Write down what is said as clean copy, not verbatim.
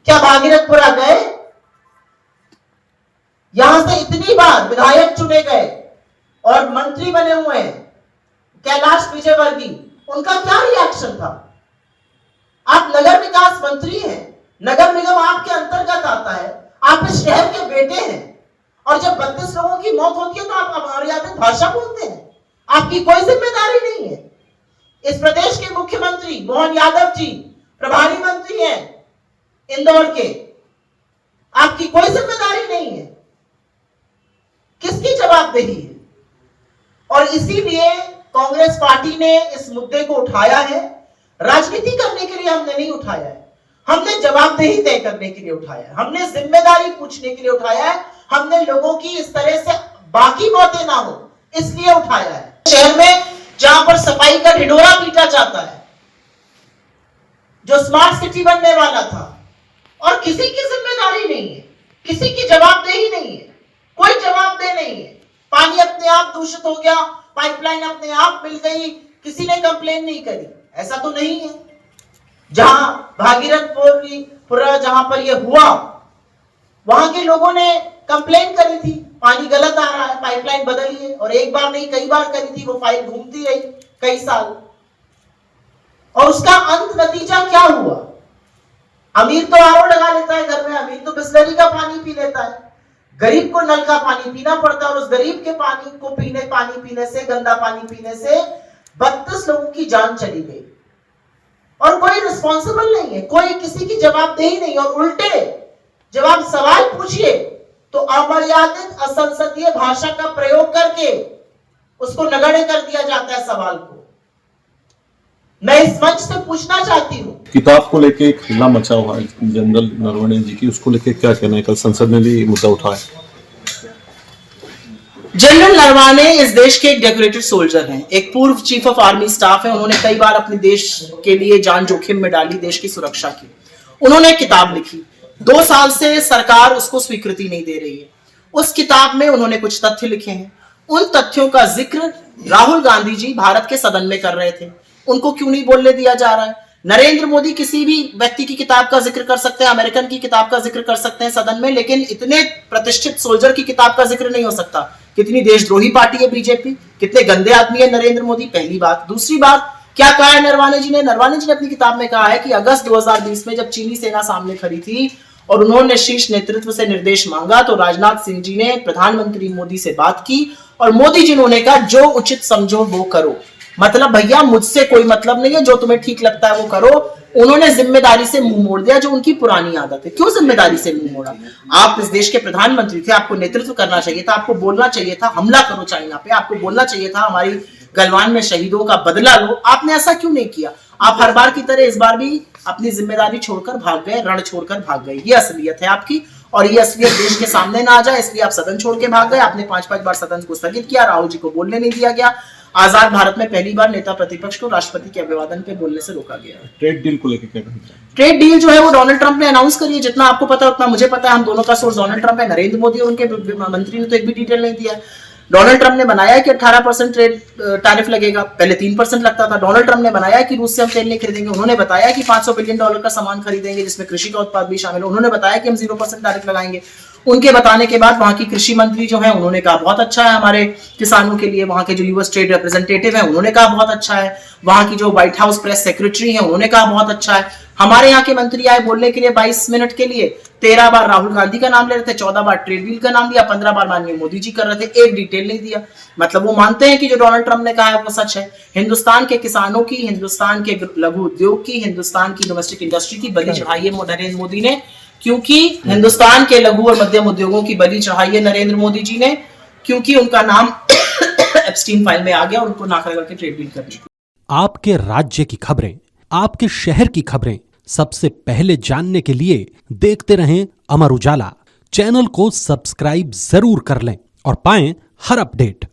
क्या भागीरथपुरा गए? यहां से इतनी बार विधायक चुने गए और मंत्री बने हुए हैं कैलाश विजयवर्गीय, उनका क्या रिएक्शन था? आप नगर विकास मंत्री हैं, नगर निगम आपके अंतर्गत आता है, आप इस शहर के बेटे हैं, और जब 32 लोगों की मौत होती है तो आप अमर्यादित भाषा बोलते हैं। आपकी कोई जिम्मेदारी नहीं है। इस प्रदेश के मुख्यमंत्री मोहन यादव जी प्रभारी मंत्री हैं इंदौर के, आपकी कोई जिम्मेदारी नहीं है। किसकी जवाबदेही है? और इसीलिए कांग्रेस पार्टी ने इस मुद्दे को उठाया है। राजनीति करने के लिए हमने नहीं उठाया है, हमने जवाबदेही तय करने के लिए उठाया है, हमने जिम्मेदारी पूछने के लिए उठाया है, हमने लोगों की इस तरह से बाकी मौतें ना हो इसलिए उठाया है। शहर में जहां पर सफाई का ढिढोरा पीटा जाता है, जो स्मार्ट सिटी बनने वाला था, और किसी की जिम्मेदारी नहीं है, किसी की जवाबदेही नहीं है, कोई जवाबदेह नहीं है। पानी अपने आप दूषित हो गया, पाइपलाइन अपने आप मिल गई, किसी ने कंप्लेन नहीं करी, ऐसा तो नहीं है। जहां भागीरथपुरा जहां पर यह हुआ, वहां के लोगों ने कंप्लेन करी थी, पानी गलत आ रहा है, पाइपलाइन बदलिए, और एक बार नहीं कई बार करी थी। वो फाइल घूमती रही कई साल, और उसका अंत नतीजा क्या हुआ? अमीर तो आरओ लगा लेता है घर में, अमीर तो बिस्लरी का पानी पी लेता है, गरीब को नल का पानी पीना पड़ता है, और उस गरीब के पानी पीने से, गंदा पानी पीने से 32 लोगों की जान चली गई, और कोई रिस्पॉन्सिबल नहीं है, कोई किसी की जवाबदेही नहीं। और उल्टे जब आप सवाल पूछिए तो अमर्यादित असंसदीय भाषा का प्रयोग करके उसको नगण्य कर दिया जाता है सवाल को। मैं इस मंच से पूछना चाहती हूं, किताब को लेके एक हल्ला मचा हुआ है जनरल नरवणे जी की, उसको लेके क्या कहना है? कल संसद में भी मुद्दा उठा है। जनरल नरवणे इस देश के एक डेकोरेटेड सोल्जर हैं, एक पूर्व चीफ ऑफ आर्मी स्टाफ है। उन्होंने कई बार अपने देश के लिए जान जोखिम में डाली, देश की सुरक्षा की। उन्होंने एक किताब लिखी, 2 साल से सरकार उसको स्वीकृति नहीं दे रही है। उस किताब में उन्होंने कुछ तथ्य लिखे हैं। उन तथ्यों का जिक्र राहुल गांधी जी भारत के सदन में कर रहे थे, उनको क्यों नहीं बोलने दिया जा रहा है? नरेंद्र मोदी किसी भी व्यक्ति की किताब का जिक्र कर सकते हैं, अमेरिकन की किताब का जिक्र कर सकते हैं सदन में, लेकिन इतने प्रतिष्ठित सोल्जर की किताब का जिक्र नहीं हो सकता। कितनी देशद्रोही पार्टी है बीजेपी, कितने गंदे आदमी है नरेंद्र मोदी, पहली बात। दूसरी बात, क्या कहा है नरवणे जी ने? नरवणे जी ने अपनी किताब में कहा है कि अगस्त 2020 में जब चीनी सेना सामने खड़ी थी और उन्होंने शीर्ष नेतृत्व से निर्देश मांगा, तो राजनाथ सिंह जी ने प्रधानमंत्री मोदी से बात की, और मोदी जी ने कहा जो उचित समझो वो करो। मतलब भैया मुझसे कोई मतलब नहीं है, जो तुम्हें ठीक लगता है वो करो। उन्होंने जिम्मेदारी से मुंह मोड़ दिया, जो उनकी पुरानी आदत है। क्यों जिम्मेदारी से मुंह मोड़ा? आप इस देश के प्रधानमंत्री थे, आपको नेतृत्व करना चाहिए था, आपको बोलना चाहिए था हमला करो चाइना पे, आपको बोलना चाहिए था हमारी गलवान में शहीदों का बदला लो। आपने ऐसा क्यों नहीं किया? आप हर बार की तरह इस बार भी अपनी जिम्मेदारी छोड़कर भाग गए, रण छोड़कर भाग गए। ये असलियत है आपकी, और ये असलियत देश के सामने ना आ जाए इसलिए आप सदन छोड़ के भाग गए। आपने 5-5 बार सदन को स्थगित किया, राहुल जी को बोलने नहीं दिया गया। आजाद भारत में पहली बार नेता प्रतिपक्ष को राष्ट्रपति के अभिवादन पे बोलने से रोका गया। ट्रेड डील को लेकर क्या कहना है? ट्रेड डील जो है वो डोनाल्ड ट्रंप ने अनाउंस करी है। जितना आपको पता है उतना मुझे पता है। हम दोनों का सोर्स डोनाल्ड ट्रंप है, नरेंद्र मोदी और उनके मंत्री ने तो एक भी डिटेल नहीं दिया। डोनाल्ड ट्रंप ने बनाया है कि 18% ट्रेड टैरिफ लगेगा, पहले 3% लगता था। डोनाल्ड ट्रंप ने बनाया है कि रूस से हम तेल नहीं खरीदेंगे। उन्होंने बताया कि $500 बिलियन का सामान खरीदेंगे जिसमें कृषि का उत्पाद भी शामिल है। उन्होंने बताया कि हम 0% टैरिफ लगाएंगे। उनके बताने के बाद वहां की कृषि मंत्री जो है उन्होंने कहा बहुत अच्छा है हमारे किसानों के लिए। वहां के जो यूएस ट्रेड रिप्रेजेंटेटिव है उन्होंने कहा बहुत अच्छा है। वहां की जो व्हाइट हाउस प्रेस सेक्रेटरी है उन्होंने कहा बहुत अच्छा है। हमारे यहाँ के मंत्री आए बोलने के लिए 22 मिनट के लिए, 13 बार राहुल गांधी का नाम ले रहे थे, 14 बार ट्रेड डील का नाम लिया, 15 बार माननीय मोदी जी कर रहे थे, एक डिटेल नहीं दिया। मतलब वो मानते हैं कि जो डोनाल्ड ट्रंप ने कहा है वो सच है। हिंदुस्तान के किसानों की, हिंदुस्तान के लघु उद्योग की, हिंदुस्तान की डोमेस्टिक इंडस्ट्री की बलि चढ़ाई है नरेंद्र मोदी ने, क्योंकि हिंदुस्तान के लघु और मध्यम उद्योगों की बलि चढ़ाई है नरेंद्र मोदी जी ने, क्योंकि उनका नाम एप्स्टीन फाइल में आ गया और उनको नाक रगड़ के ट्रेड डील करनी। आपके राज्य की खबरें, आपके शहर की खबरें सबसे पहले जानने के लिए देखते रहें अमर उजाला। चैनल को सब्सक्राइब जरूर कर लें और पाएं हर अपडेट।